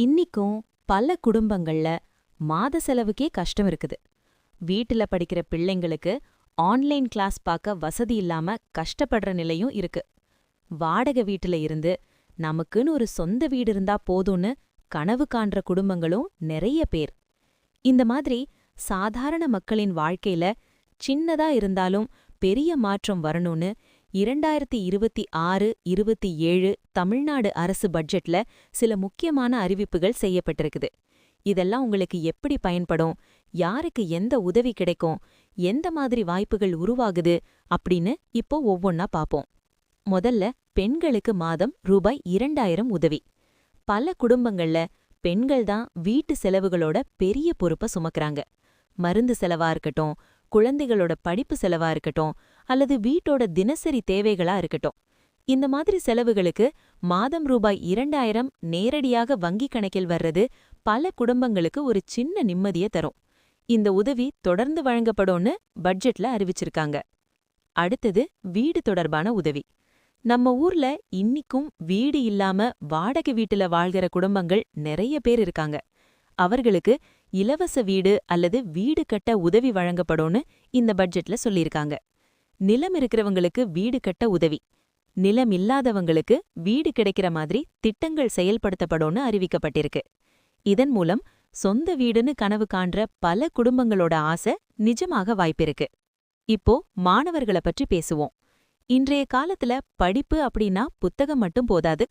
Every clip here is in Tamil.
இன்னிக்கும் பல குடும்பங்கள்ல மாத செலவுக்கே கஷ்டம் இருக்குது. வீட்டுல படிக்கிற பிள்ளைங்களுக்கு ஆன்லைன் கிளாஸ் பார்க்க வசதி இல்லாம கஷ்டப்படுற நிலையும் இருக்கு. வாடகை வீட்டுல இருந்து நமக்குன்னு ஒரு சொந்த வீடு இருந்தா போதும்னு கனவு காண்ற குடும்பங்களும் நிறைய பேர். இந்த மாதிரி சாதாரண மக்களின் வாழ்க்கையில சின்னதா இருந்தாலும் பெரிய மாற்றம் வரணும்னு 2026-27 தமிழ்நாடு அரசு பட்ஜெட்ல சில முக்கியமான அறிவிப்புகள் செய்யப்பட்டிருக்குது. இதெல்லாம் உங்களுக்கு எப்படி பயன்படும், யாருக்கு எந்த உதவி கிடைக்கும், எந்த மாதிரி வாய்ப்புகள் உருவாகுது அப்படின்னு இப்போ ஒவ்வொன்னா பாப்போம். முதல்ல பெண்களுக்கு மாதம் ரூபாய் 2000 உதவி. பல குடும்பங்கள்ல பெண்கள் தான் வீட்டு செலவுகளோட பெரிய பொறுப்பை சுமக்கறாங்க. மருந்து செலவா இருக்கட்டும், குழந்தைகளோட படிப்பு செலவா இருக்கட்டும், அல்லது வீட்டோட தினசரி தேவைகளா இருக்கட்டும், இந்த மாதிரி செலவுகளுக்கு மாதம் ரூபாய் 2000 நேரடியாக வங்கிக் கணக்கில் வர்றது பல குடும்பங்களுக்கு ஒரு சின்ன நிம்மதியை தரும். இந்த உதவி தொடர்ந்து வழங்கப்படும்னு பட்ஜெட்ல அறிவிச்சிருக்காங்க. அடுத்தது வீடு தொடர்பான உதவி. நம்ம ஊர்ல இன்னிக்கும் வீடு இல்லாம வாடகை வீட்டுல வாழ்கிற குடும்பங்கள் நிறைய பேர் இருக்காங்க. அவர்களுக்கு இலவச வீடு அல்லது வீடு கட்ட உதவி வழங்கப்படும்னு இந்த பட்ஜெட்ல சொல்லியிருக்காங்க. நிலம் இருக்கிறவங்களுக்கு வீடு கட்ட உதவி, நிலம் இல்லாதவங்களுக்கு வீடு கிடைக்கிற மாதிரி திட்டங்கள் செயல்படுத்தப்படும்னு அறிவிக்கப்பட்டிருக்கு. இதன் மூலம் சொந்த வீடுன்னு கனவு காண்ற பல குடும்பங்களோட ஆசை நிஜமாக வாய்ப்பிருக்கு. இப்போ மாணவர்களை பற்றி பேசுவோம். இன்றைய காலத்துல படிப்பு அப்படின்னா புத்தகம் மட்டும் போதாது.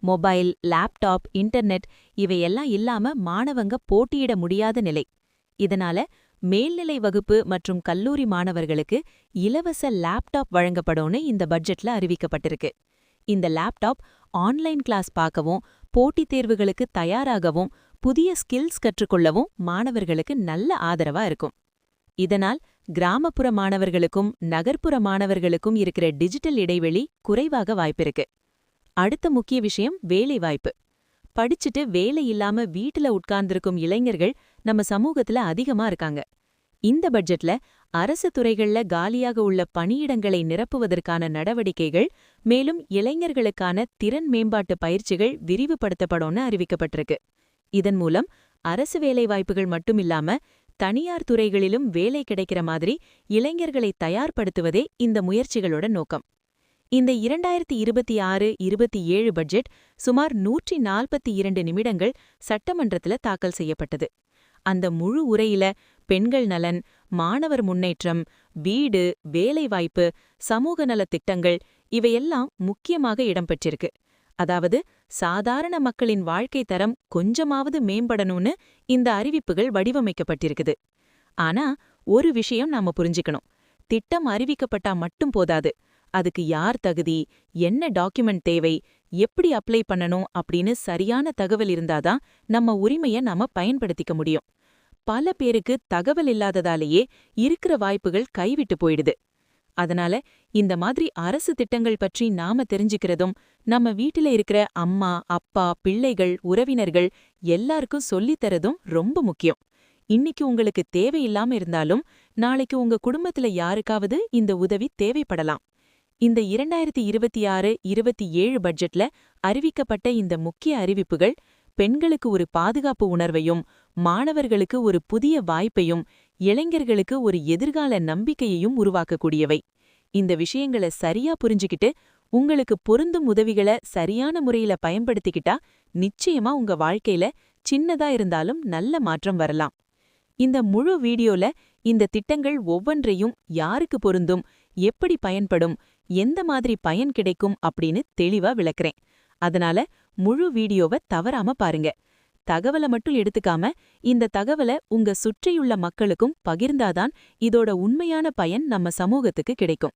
மொபைல், லேப்டாப், இன்டர்நெட் இவையெல்லாம் இல்லாம மாணவங்க போட்டியிட முடியாத நிலை. இதனால மேல்நிலை வகுப்பு மற்றும் கல்லூரி மாணவர்களுக்கு இலவச லேப்டாப் வழங்கப்படும்னு இந்த பட்ஜெட்ல அறிவிக்கப்பட்டிருக்கு. இந்த லேப்டாப் ஆன்லைன் கிளாஸ் பார்க்கவும், போட்டித் தேர்வுகளுக்கு தயாராகவும், புதிய ஸ்கில்ஸ் கற்றுக்கொள்ளவும் மாணவர்களுக்கு நல்ல ஆதரவா இருக்கும். இதனால் கிராமப்புற மாணவர்களுக்கும் நகர்ப்புற மாணவர்களுக்கும் இருக்கிற டிஜிட்டல் இடைவெளி குறைவாக வாய்ப்பிருக்கு. அடுத்த முக்கிய விஷயம் வேலைவாய்ப்பு. படிச்சுட்டு வேலை இல்லாம வீட்டுல உட்கார்ந்திருக்கும் இளைஞர்கள் நம்ம சமூகத்துல அதிகமா இருக்காங்க. இந்த பட்ஜெட்ல அரசு துறைகள்ல காலியாக உள்ள பணியிடங்களை நிரப்புவதற்கான நடவடிக்கைகள், மேலும் இளைஞர்களுக்கான திறன் மேம்பாட்டு பயிற்சிகள் விரிவுபடுத்தப்படும்னு அறிவிக்கப்பட்டிருக்கு. இதன் மூலம் அரசு வேலைவாய்ப்புகள் மட்டுமில்லாம தனியார் துறைகளிலும் வேலை கிடைக்கிற மாதிரி இளைஞர்களை தயார்படுத்துவதே இந்த முயற்சிகளோட நோக்கம். இந்த 2026-27 பட்ஜெட் சுமார் 142 நிமிடங்கள் சட்டமன்றத்துல தாக்கல் செய்யப்பட்டது. அந்த முழு உரையில பெண்கள் நலன், மாணவர் முன்னேற்றம், வீடு, வேலைவாய்ப்பு, சமூக நலத் திட்டங்கள் இவையெல்லாம் முக்கியமாக இடம்பெற்றிருக்கு. அதாவது சாதாரண மக்களின் வாழ்க்கை தரம் கொஞ்சமாவது மேம்படணும்னு இந்த அறிவிப்புகள் வடிவமைக்கப்பட்டிருக்குது. ஆனா ஒரு விஷயம் நாம புரிஞ்சுக்கணும். திட்டம் அறிவிக்கப்பட்டா மட்டும் போதாது. அதுக்கு யார் தகுதி, என்ன டாக்குமெண்ட் தேவை, எப்படி அப்ளை பண்ணணும் அப்படின்னு சரியான தகவல் இருந்தாதான் நம்ம உரிமையை நாம பயன்படுத்திக்க முடியும். பல பேருக்கு தகவல் இல்லாததாலேயே இருக்கிற வாய்ப்புகள் கைவிட்டு போயிடுது. அதனால இந்த மாதிரி அரசு திட்டங்கள் பற்றி நாம தெரிஞ்சுக்கிறதும், நம்ம வீட்டில இருக்கிற அம்மா, அப்பா, பிள்ளைகள், உறவினர்கள் எல்லாருக்கும் சொல்லித்தரதும் ரொம்ப முக்கியம். இன்னைக்கு உங்களுக்கு தேவையில்லாம இருந்தாலும் நாளைக்கு உங்க குடும்பத்துல யாருக்காவது இந்த உதவி தேவைப்படலாம். இந்த 2026-27 பட்ஜெட்ல அறிவிக்கப்பட்ட இந்த முக்கிய அறிவிப்புகள் பெண்களுக்கு ஒரு பாதுகாப்பு உணர்வையும், மாணவர்களுக்கு ஒரு புதிய வாய்ப்பையும், இளைஞர்களுக்கு ஒரு எதிர்கால நம்பிக்கையையும் உருவாக்கக்கூடியவை. இந்த விஷயங்களை சரியா புரிஞ்சுக்கிட்டு உங்களுக்கு பொருந்தும் உதவிகளை சரியான முறையில பயன்படுத்திக்கிட்டா நிச்சயமா உங்க வாழ்க்கையில சின்னதா இருந்தாலும் நல்ல மாற்றம் வரலாம். இந்த முழு வீடியோல இந்த திட்டங்கள் ஒவ்வொன்றையும் யாருக்கு பொருந்தும், எப்படி பயன்படும், எந்த மாதிரி பயன் கிடைக்கும் அப்படின்னு தெளிவா விளக்குறேன். அதனால முழு வீடியோவை தவறாம பாருங்க. தகவலை மட்டும் எடுத்துக்காம இந்த தகவலை உங்க சுற்றியுள்ள மக்களுக்கும் பகிர்ந்தாதான் இதோட உண்மையான பயன் நம்ம சமூகத்துக்கு கிடைக்கும்.